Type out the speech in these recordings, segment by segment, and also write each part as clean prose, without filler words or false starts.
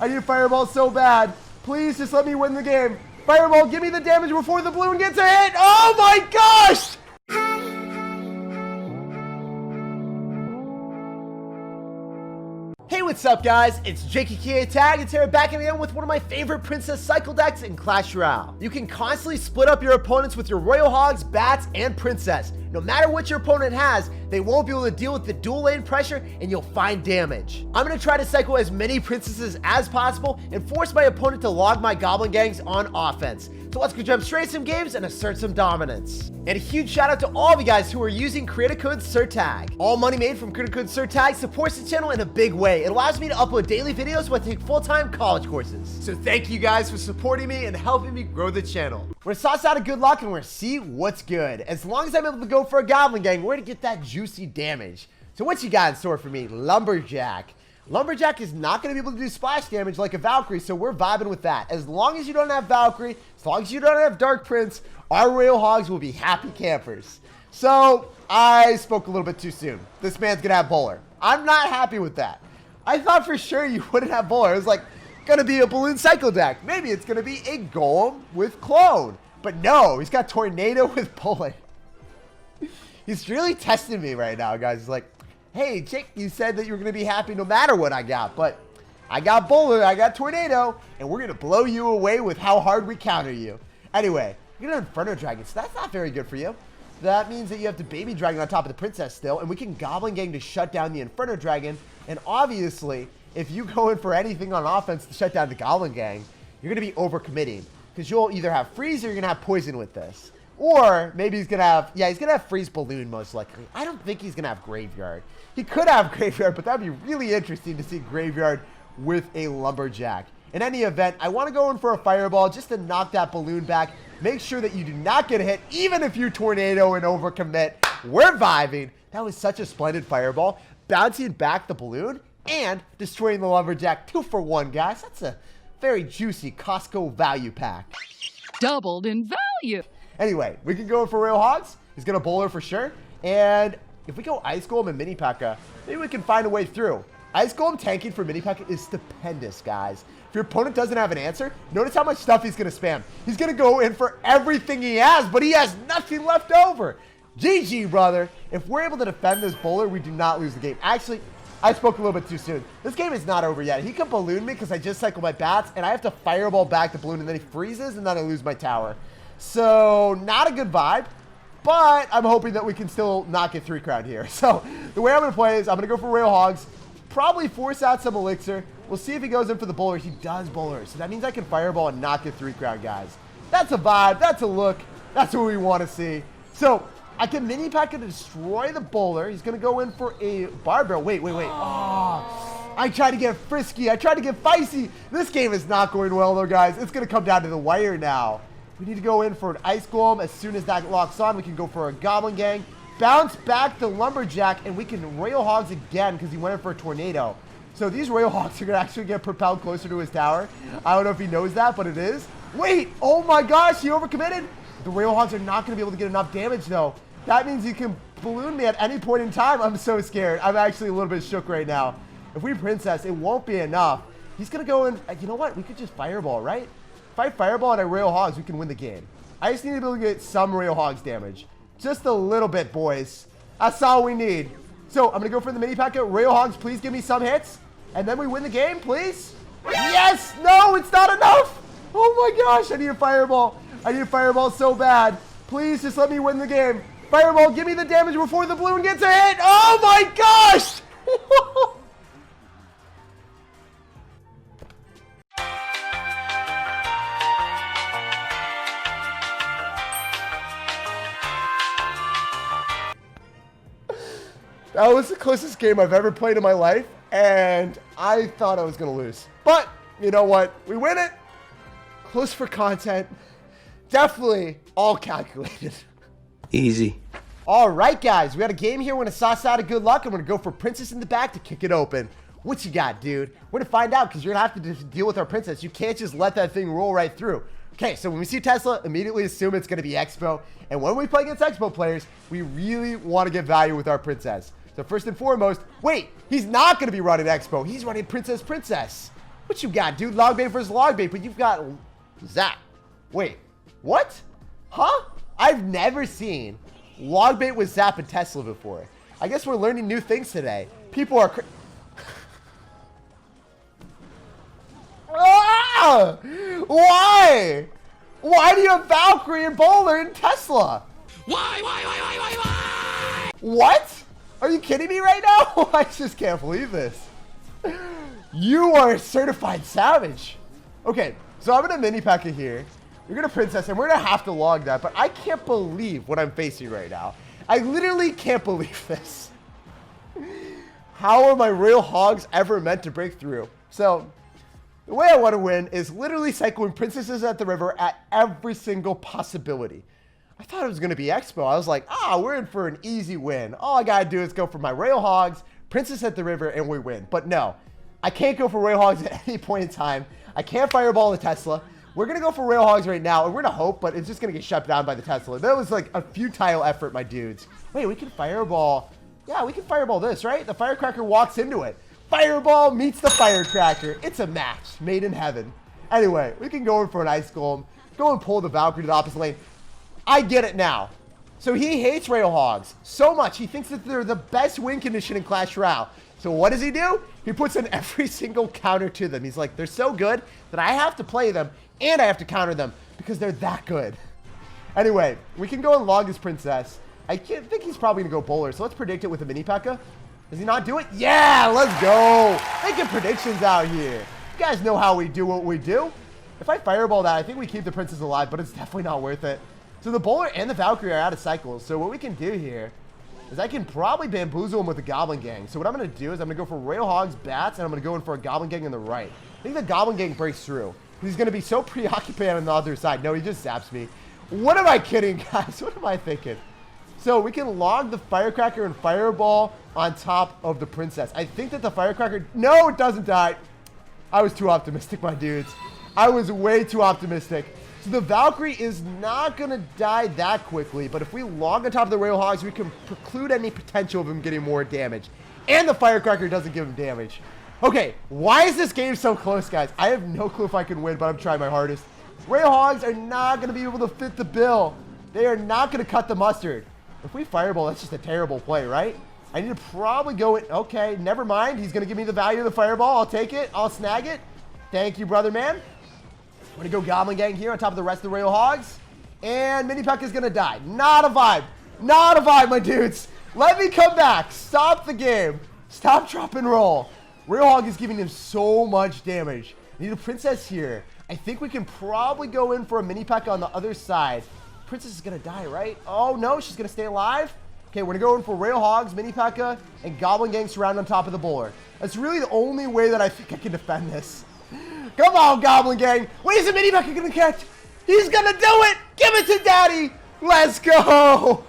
I need a fireball so bad. Please just let me win the game. Fireball, give me the damage before the balloon gets a hit. Oh my gosh! Hey, what's up guys? It's SirTagCR and here back again with one of my favorite princess cycle decks in Clash Royale. You can constantly split up your opponents with your Royal Hogs, Bats, and Princess. No matter what your opponent has, they won't be able to deal with the dual lane pressure and you'll find damage. I'm going to try to cycle as many princesses as possible and force my opponent to log my goblin gangs on offense. So let's go jump straight some games and assert some dominance. And a huge shout out to all of you guys who are using creator code SirTag. All money made from creator code SirTag supports the channel in a big way. It allows me to upload daily videos while I take full-time college courses. So thank you guys for supporting me and helping me grow the channel. We're gonna sauce out a good luck and we're gonna see what's good. As long as I'm able to go for a goblin gang, we're gonna get that juicy damage. So what you got in store for me? Lumberjack. Lumberjack is not going to be able to do splash damage like a Valkyrie, so we're vibing with that. As long as you don't have Valkyrie, as long as you don't have Dark Prince, our Royal Hogs will be happy campers. So, I spoke a little bit too soon. This man's going to have Bowler. I'm not happy with that. I thought for sure you wouldn't have Bowler. It was like, going to be a balloon cycle deck. Maybe it's going to be a Golem with Clone. But no, he's got Tornado with Bullet. He's really testing me right now, guys. He's like, hey, Chick, you said that you were going to be happy no matter what I got, but I got Bowler, I got Tornado, and we're going to blow you away with how hard we counter you. Anyway, you're going to Inferno Dragon, so that's not very good for you. That means that you have the Baby Dragon on top of the Princess still, and we can Goblin Gang to shut down the Inferno Dragon, and obviously, if you go in for anything on offense to shut down the Goblin Gang, you're going to be overcommitting, because you'll either have Freeze or you're going to have Poison with this. Or maybe he's going to have, yeah, he's going to have Freeze Balloon most likely. I don't think he's going to have Graveyard. He could have Graveyard, but that'd be really interesting to see Graveyard with a Lumberjack. In any event, I want to go in for a Fireball just to knock that balloon back. Make sure that you do not get hit, even if you Tornado and overcommit. We're vibing. That was such a splendid Fireball. Bouncing back the balloon and destroying the Lumberjack. 2 for 1, guys. That's a very juicy Costco value pack. Doubled in value. Anyway, we can go in for Royal Hogs. He's going to Bowler for sure. And if we go Ice Golem and Mini P.E.K.K.A, maybe we can find a way through. Ice Golem tanking for Mini P.E.K.K.A is stupendous, guys. If your opponent doesn't have an answer, notice how much stuff he's going to spam. He's going to go in for everything he has, but he has nothing left over. GG, brother. If we're able to defend this Bowler, we do not lose the game. Actually, I spoke a little bit too soon. This game is not over yet. He can balloon me because I just cycled my Bats, and I have to Fireball back the balloon, and then he freezes, and then I lose my tower. So, not a good vibe. But I'm hoping that we can still not get 3 crown here. So the way I'm going to play is I'm going to go for Royal Hogs. Probably force out some Elixir. We'll see if he goes in for the Bowler. He does Bowler. So that means I can Fireball and not get 3 crown, guys. That's a vibe. That's a look. That's what we want to see. So I can Mini P.E.K.K.A to destroy the Bowler. He's going to go in for a Barbell. Wait. Oh, I tried to get frisky. I tried to get feisty. This game is not going well, though, guys. It's going to come down to the wire now. We need to go in for an Ice Golem. As soon as that locks on, we can go for a Goblin Gang. Bounce back the Lumberjack, and we can Royal Hogs again because he went in for a Tornado. So these Royal Hogs are going to actually get propelled closer to his tower. I don't know if he knows that, but it is. Wait, oh my gosh, he overcommitted. The Royal Hogs are not going to be able to get enough damage, though. That means he can balloon me at any point in time. I'm so scared. I'm actually a little bit shook right now. If we Princess, it won't be enough. He's going to go in. You know what? We could just Fireball, right? If I Fireball and I Royal Hogs, we can win the game. I just need to be able to get some Royal Hogs damage. Just a little bit, boys. That's all we need. So, I'm going to go for the Mini P.E.K.K.A. Royal Hogs, please give me some hits. And then we win the game, please. Yes! No, it's not enough! Oh my gosh, I need a Fireball. I need a Fireball so bad. Please, just let me win the game. Fireball, give me the damage before the balloon gets a hit. Oh my gosh! That was the closest game I've ever played in my life, and I thought I was going to lose. But, you know what? We win it. Close for content. Definitely all calculated. Easy. All right, guys. We got a game here. We're going to sauce out a good luck. I'm going to go for Princess in the back to kick it open. What you got, dude? We're going to find out because you're going to have to deal with our Princess. You can't just let that thing roll right through. Okay, so when we see Tesla, immediately assume it's going to be Expo. And when we play against Expo players, we really want to get value with our Princess. So first and foremost, wait, he's not going to be running Expo. He's running Princess. What you got, dude? Log bait versus log bait, but you've got Zap. Wait, what? Huh? I've never seen log bait with Zap and Tesla before. I guess we're learning new things today. People are ah! Why? Why do you have Valkyrie and Bowler and Tesla? Why? What? Are you kidding me right now? I just can't believe this. You are a certified savage. Okay, so I'm gonna mini pack it here. You're gonna princess, and we're gonna have to log that, but I can't believe what I'm facing right now. I literally can't believe this. How are my real hogs ever meant to break through? So, the way I want to win is literally cycling princesses at the river at every single possibility. I thought it was going to be Expo. I was like, we're in for an easy win. All I got to do is go for my Royal Hogs, Princess at the river, and we win. But no, I can't go for Royal Hogs at any point in time. I can't fireball the Tesla. We're going to go for Royal Hogs right now, and we're going to hope, but it's just going to get shut down by the Tesla. That was like a futile effort, my dudes. Wait, we can fireball. Yeah, we can fireball this, right? The firecracker walks into it. Fireball meets the firecracker. It's a match made in heaven. Anyway, we can go in for an ice golem. Go and pull the Valkyrie to the opposite lane. I get it now. So he hates Royal Hogs so much. He thinks that they're the best win condition in Clash Royale. So what does he do? He puts in every single counter to them. He's like, they're so good that I have to play them and I have to counter them because they're that good. Anyway, we can go and log his princess. I think he's probably going to go bowler. So let's predict it with a mini P.E.K.K.A. Does he not do it? Yeah, let's go. Making predictions out here. You guys know how we do what we do. If I fireball that, I think we keep the princess alive, but it's definitely not worth it. So the bowler and the Valkyrie are out of cycles. So what we can do here is I can probably bamboozle him with the Goblin Gang. So what I'm going to do is I'm going to go for Royal Hogs, Bats, and I'm going to go in for a Goblin Gang on the right. I think the Goblin Gang breaks through. He's going to be so preoccupied on the other side. No, he just zaps me. What am I kidding, guys? What am I thinking? So we can log the Firecracker and Fireball on top of the Princess. I think that the Firecracker... No, it doesn't die. I was too optimistic, my dudes. I was way too optimistic. So the Valkyrie is not going to die that quickly, but if we log on top of the Royal Hogs, we can preclude any potential of him getting more damage. And the Firecracker doesn't give him damage. Okay, why is this game so close, guys? I have no clue if I can win, but I'm trying my hardest. Royal Hogs are not going to be able to fit the bill. They are not going to cut the mustard. If we Fireball, that's just a terrible play, right? I need to probably go in. Okay, never mind. He's going to give me the value of the Fireball. I'll take it. I'll snag it. Thank you, brother man. I'm going to go Goblin Gang here on top of the rest of the Royal Hogs. And Mini P.E.K.K.A. is going to die. Not a vibe. Not a vibe, my dudes. Let me come back. Stop the game. Stop, drop, and roll. Royal Hog is giving him so much damage. I need a Princess here. I think we can probably go in for a Mini P.E.K.K.A. on the other side. Princess is going to die, right? Oh, no. She's going to stay alive. Okay, we're going to go in for Royal Hogs, Mini P.E.K.K.A., and Goblin Gang surrounded on top of the bowler. That's really the only way that I think I can defend this. Come on, Goblin Gang. What is the Mini P.E.K.K.A. going to catch? He's going to do it. Give it to Daddy. Let's go.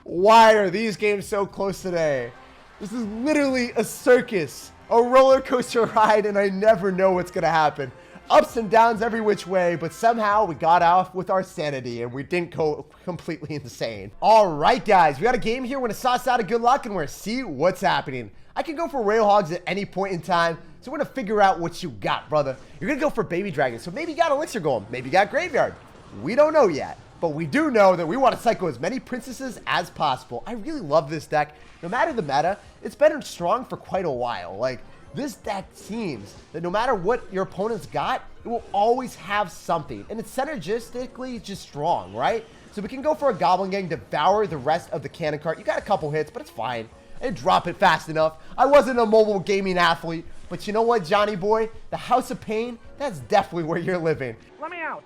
Why are these games so close today? This is literally a circus, a roller coaster ride, and I never know what's going to happen. Ups and downs every which way, but somehow we got off with our sanity and we didn't go completely insane. All right, guys, we got a game here. We're going to sauce out of good luck and we're going to see what's happening. I can go for Royal Hogs at any point in time, so we're going to figure out what you got, brother. You're going to go for Baby Dragon, so maybe you got Elixir Golem, maybe you got Graveyard. We don't know yet, but we do know that we want to cycle as many princesses as possible. I really love this deck. No matter the meta, it's been strong for quite a while. Like, this deck seems that no matter what your opponent's got, it will always have something. And it's synergistically just strong, right? So we can go for a Goblin Gang, devour the rest of the cannon cart. You got a couple hits, but it's fine. And drop it fast enough. I wasn't a mobile gaming athlete, but you know what, Johnny boy? The House of Pain, that's definitely where you're living. Let me out!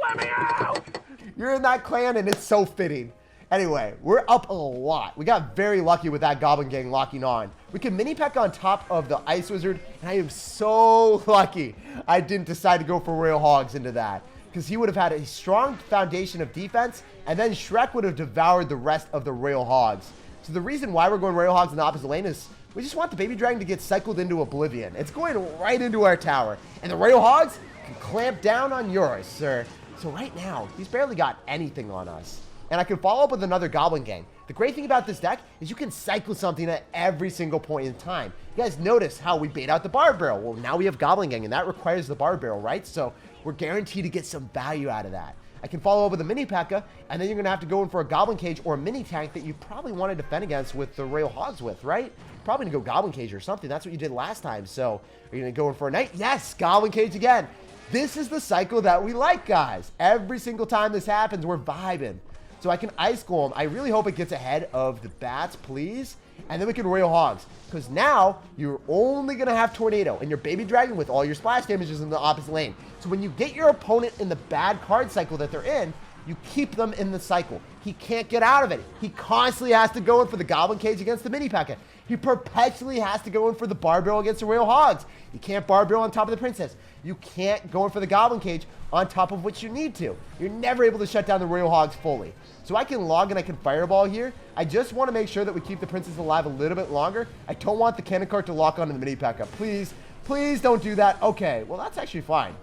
Let me out! You're in that clan, and it's so fitting. Anyway, we're up a lot. We got very lucky with that Goblin Gang locking on. We can Mini P.E.K.K.A. on top of the Ice Wizard, and I am so lucky I didn't decide to go for Royal Hogs into that, because he would have had a strong foundation of defense, and then Shrek would have devoured the rest of the Royal Hogs. So the reason why we're going Royal Hogs in the opposite lane is we just want the Baby Dragon to get cycled into oblivion. It's going right into our tower, and the Royal Hogs can clamp down on yours, sir. So right now, he's barely got anything on us. And I can follow up with another Goblin Gang. The great thing about this deck is you can cycle something at every single point in time. You guys notice how we bait out the Barb Barrel. Well, now we have Goblin Gang, and that requires the Barb Barrel, right? So we're guaranteed to get some value out of that. I can follow up with a Mini P.E.K.K.A, and then you're going to have to go in for a Goblin Cage or a Mini Tank that you probably want to defend against with the Royal Hogs with, right? Probably going to go Goblin Cage or something. That's what you did last time. So are you going to go in for a Knight? Yes, Goblin Cage again. This is the cycle that we like, guys. Every single time this happens, we're vibing. So I can Ice Golem. I really hope it gets ahead of the Bats, please. And then we can Royal Hogs. Because now you're only going to have Tornado and your Baby Dragon with all your splash damages in the opposite lane. So when you get your opponent in the bad card cycle that they're in, you keep them in the cycle. He can't get out of it. He constantly has to go in for the Goblin Cage against the Mini P.E.K.K.A. He perpetually has to go in for the Barb Barrel against the Royal Hogs. You can't Barb Barrel on top of the Princess. You can't go in for the Goblin Cage on top of which you need to. You're never able to shut down the Royal Hogs fully. So I can log and I can Fireball here. I just want to make sure that we keep the Princess alive a little bit longer. I don't want the Cannon Cart to lock onto the Mini P.E.K.K.A. Please, please don't do that. Okay, well that's actually fine.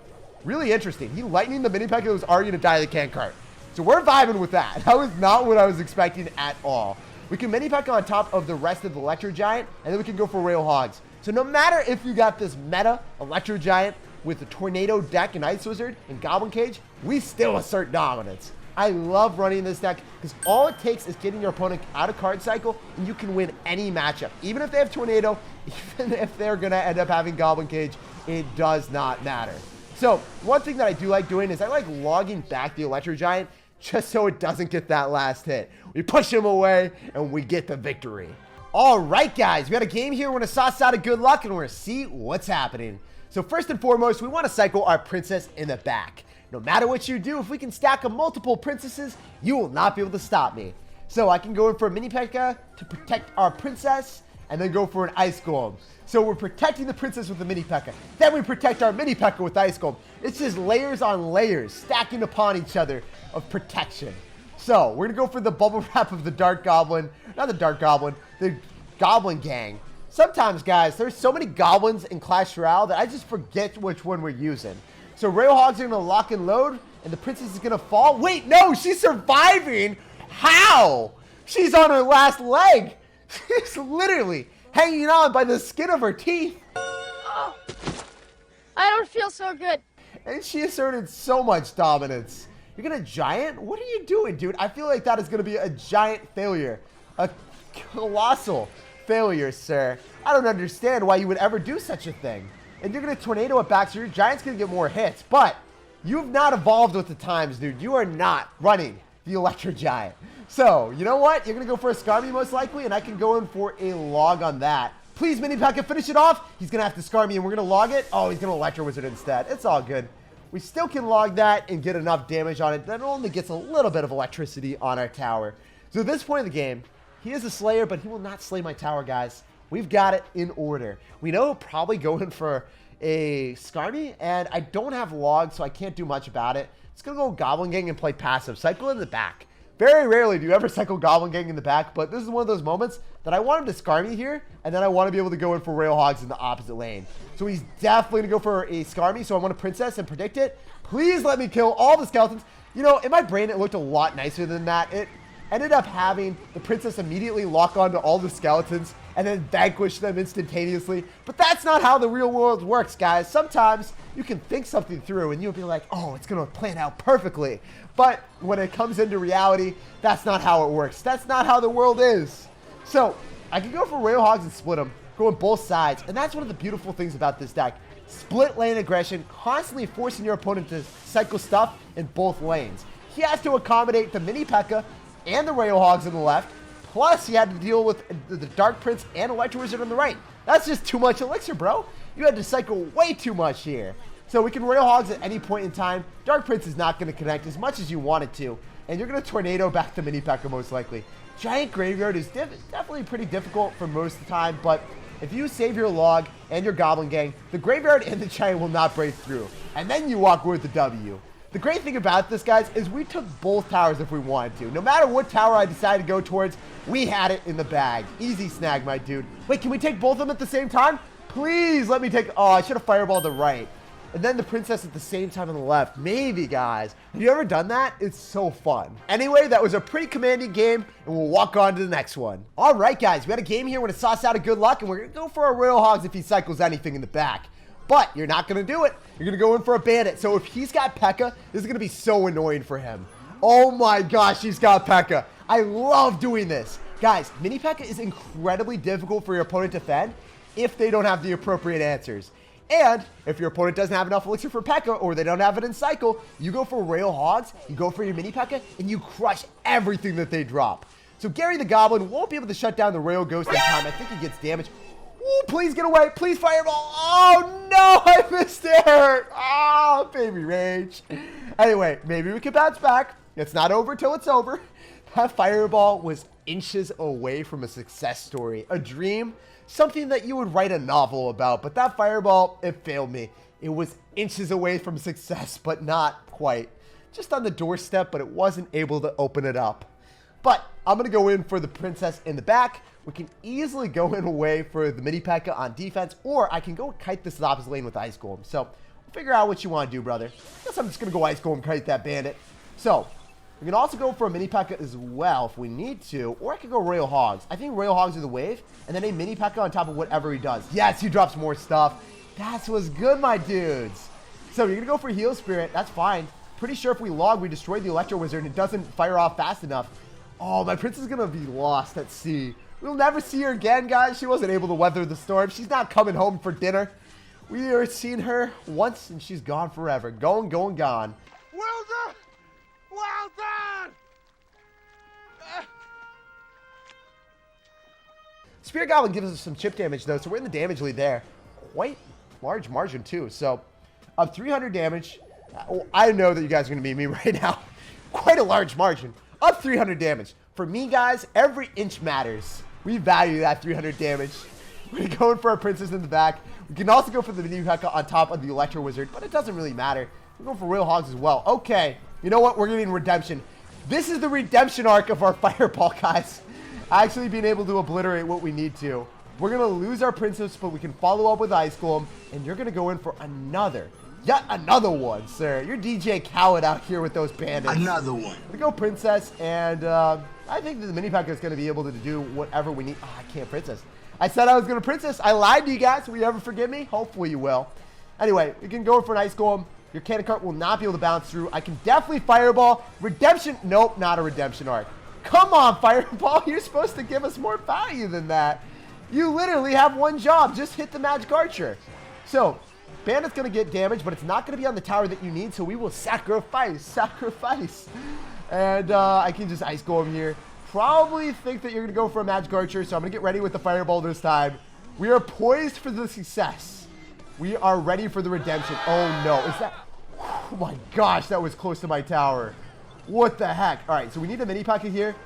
Really interesting. He lightning the Mini P.E.K.K.A. that was already going to die to the Cannon Cart. So we're vibing with that. That was not what I was expecting at all. We can Mini P.E.K.K.A. on top of the rest of the Electro Giant, and then we can go for Royal Hogs. So no matter if you got this meta Electro Giant with the Tornado deck and Ice Wizard and Goblin Cage, we still assert dominance. I love running this deck because all it takes is getting your opponent out of card cycle and you can win any matchup. Even if they have Tornado, even if they're going to end up having Goblin Cage, it does not matter. So one thing that I do like doing is I like logging back the Electro Giant just so it doesn't get that last hit. We push him away and we get the victory. All right, guys, we got a game here. We're going to sauce out of good luck and we're going to see what's happening. So first and foremost, we want to cycle our Princess in the back. No matter what you do, if we can stack up multiple princesses, you will not be able to stop me. So I can go in for a Mini P.E.K.K.A to protect our princess and then go for an Ice Golem. So we're protecting the princess with the Mini P.E.K.K.A. Then we protect our Mini P.E.K.K.A with Ice Golem. It's just layers on layers stacking upon each other of protection. So we're going to go for the bubble wrap of the Dark Goblin. Not the Dark Goblin, the Goblin Gang. Sometimes, guys, there's so many goblins in Clash Royale that I just forget which one we're using. So Royal Hogs are going to lock and load, and the princess is going to fall. Wait, no, she's surviving. How? She's on her last leg. She's literally hanging on by the skin of her teeth. Oh, I don't feel so good. And she asserted so much dominance. You're going to giant? What are you doing, dude? I feel like that is going to be a giant failure. A colossal failure, sir. I don't understand why you would ever do such a thing. And you're going to Tornado it back, so your Giant's going to get more hits. But you've not evolved with the times, dude. You are not running the Electro Giant. So, you know what? You're going to go for a Skarmy most likely, and I can go in for a log on that. Please, Mini P.E.K.K.A, finish it off. He's going to have to Skarmy, and we're going to log it. Oh, he's going to Electro Wizard instead. It's all good. We still can log that and get enough damage on it that it only gets a little bit of electricity on our tower. So at this point in the game, he is a Slayer, but he will not slay my tower, guys. We've got it in order. We know he'll probably go in for a Skarmy, and I don't have logs, so I can't do much about it. It's going to go Goblin Gang and play passive. Cycle in the back. Very rarely do you ever cycle Goblin Gang in the back, but this is one of those moments that I want him to Skarmy here, and then I want to be able to go in for Royal Hogs in the opposite lane. So he's definitely going to go for a Skarmy, so I want a Princess and predict it. Please let me kill all the skeletons. You know, in my brain, it looked a lot nicer than that. It ended up having the Princess immediately lock onto all the skeletons and then vanquish them instantaneously. But that's not how the real world works, guys. Sometimes you can think something through and you'll be like, oh, it's going to plan out perfectly. But when it comes into reality, that's not how it works. That's not how the world is. So I can go for Royal Hogs and split them, go on both sides. And that's one of the beautiful things about this deck. Split lane aggression, constantly forcing your opponent to cycle stuff in both lanes. He has to accommodate the Mini P.E.K.K.A and the Royal Hogs on the left. Plus, he had to deal with the Dark Prince and Electro Wizard on the right. That's just too much elixir, bro. You had to cycle way too much here. So we can Royal Hogs at any point in time. Dark Prince is not going to connect as much as you want it to. And you're going to Tornado back to Mini P.E.K.K.A most likely. Giant Graveyard is definitely pretty difficult for most of the time. But if you save your log and your Goblin Gang, the Graveyard and the Giant will not break through. And then you walk with the W. The great thing about this, guys, is we took both towers if we wanted to. No matter what tower I decided to go towards, we had it in the bag. Easy snag, my dude. Wait, can we take both of them at the same time? Please let me take... Oh, I should have fireballed the right. and then the princess at the same time on the left. Maybe, guys. Have you ever done that? It's so fun. Anyway, that was a pretty commanding game, and we'll walk on to the next one. All right, guys, we had a game here with a sauce out of good luck, and we're going to go for our Royal Hogs if he cycles anything in the back. But you're not going to do it. You're going to go in for a bandit. So if he's got P.E.K.K.A., this is going to be so annoying for him. Oh my gosh, he's got P.E.K.K.A. I love doing this. Guys, mini P.E.K.K.A. is incredibly difficult for your opponent to defend if they don't have the appropriate answers. And if your opponent doesn't have enough elixir for P.E.K.K.A. or they don't have it in cycle, you go for Royal Hogs, you go for your mini P.E.K.K.A. and you crush everything that they drop. So Gary the Goblin won't be able to shut down the Royal Ghost in time. I think he gets damage. Ooh, please get away. Please fireball. Oh no, I missed it. Oh, baby rage. Anyway, maybe we can bounce back. It's not over till it's over. That fireball was inches away from a success story, a dream, something that you would write a novel about. But that fireball, it failed me. It was inches away from success, but not quite. Just on the doorstep, but it wasn't able to open it up. But I'm going to go in for the princess in the back. We can easily go in away for the mini P.E.K.K.A. on defense, or I can go kite this opposite lane with Ice Golem. So figure out what you want to do, brother. I guess I'm just going to go Ice Golem, kite that bandit. So we can also go for a mini P.E.K.K.A. as well if we need to, or I could go Royal Hogs. I think Royal Hogs are the wave, and then a mini P.E.K.K.A. on top of whatever he does. Yes, he drops more stuff. That's what's good, my dudes. So you're going to go for Heal Spirit. That's fine. Pretty sure if we log, we destroy the Electro Wizard, and it doesn't fire off fast enough. Oh, my princess is going to be lost at sea. We'll never see her again, guys. She wasn't able to weather the storm. She's not coming home for dinner. We are seeing her once, and she's gone forever. Gone. Well done! Well done! Spirit Goblin gives us some chip damage, though, so we're in the damage lead there. Quite large margin, too. So, of 300 damage, I know that you guys are going to be me right now. Quite a large margin. Of 300 damage. For me, guys, every inch matters. We value that 300 damage. We're going for our princess in the back. We can also go for the mini P.E.K.K.A. on top of the Electro Wizard, but it doesn't really matter. We're going for Royal Hogs as well. Okay, you know what? We're getting redemption. This is the redemption arc of our fireball, guys. Actually being able to obliterate what we need to. We're going to lose our princess, but we can follow up with Ice Golem, and you're going to go in for yet another one, sir. You're DJ Khaled out here with those bandits. Another one. We go princess, and I think that the mini P.E.K.K.A. is going to be able to do whatever we need. Oh, I can't princess. I said I was going to princess. I lied to you guys. Will you ever forgive me? Hopefully you will. Anyway, we can go for an Ice Golem. Your cannon cart will not be able to bounce through. I can definitely fireball. Redemption. Nope, not a redemption arc. Come on, fireball. You're supposed to give us more value than that. You literally have one job. Just hit the magic archer. So, bandit's going to get damage, but it's not going to be on the tower that you need, so we will sacrifice. And I can just Ice Golem here. Probably think that you're going to go for a magic archer, so I'm going to get ready with the fireball this time. We are poised for the success. We are ready for the redemption. Oh no, is that... Oh my gosh, that was close to my tower. What the heck? All right, so we need a mini P.E.K.K.A. here.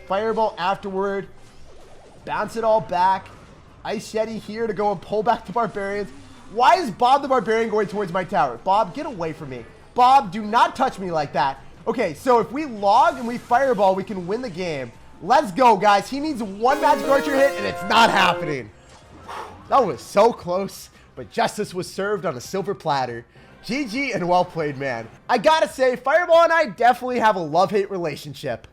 Fireball afterward. Bounce it all back. Ice Yeti here to go and pull back the barbarians. Why is Bob the Barbarian going towards my tower? Bob, get away from me. Bob, do not touch me like that. Okay, so if we log and we fireball, we can win the game. Let's go, guys. He needs one magic archer hit, and it's not happening. That was so close, but justice was served on a silver platter. GG and well played, man. I gotta say, Fireball and I definitely have a love-hate relationship.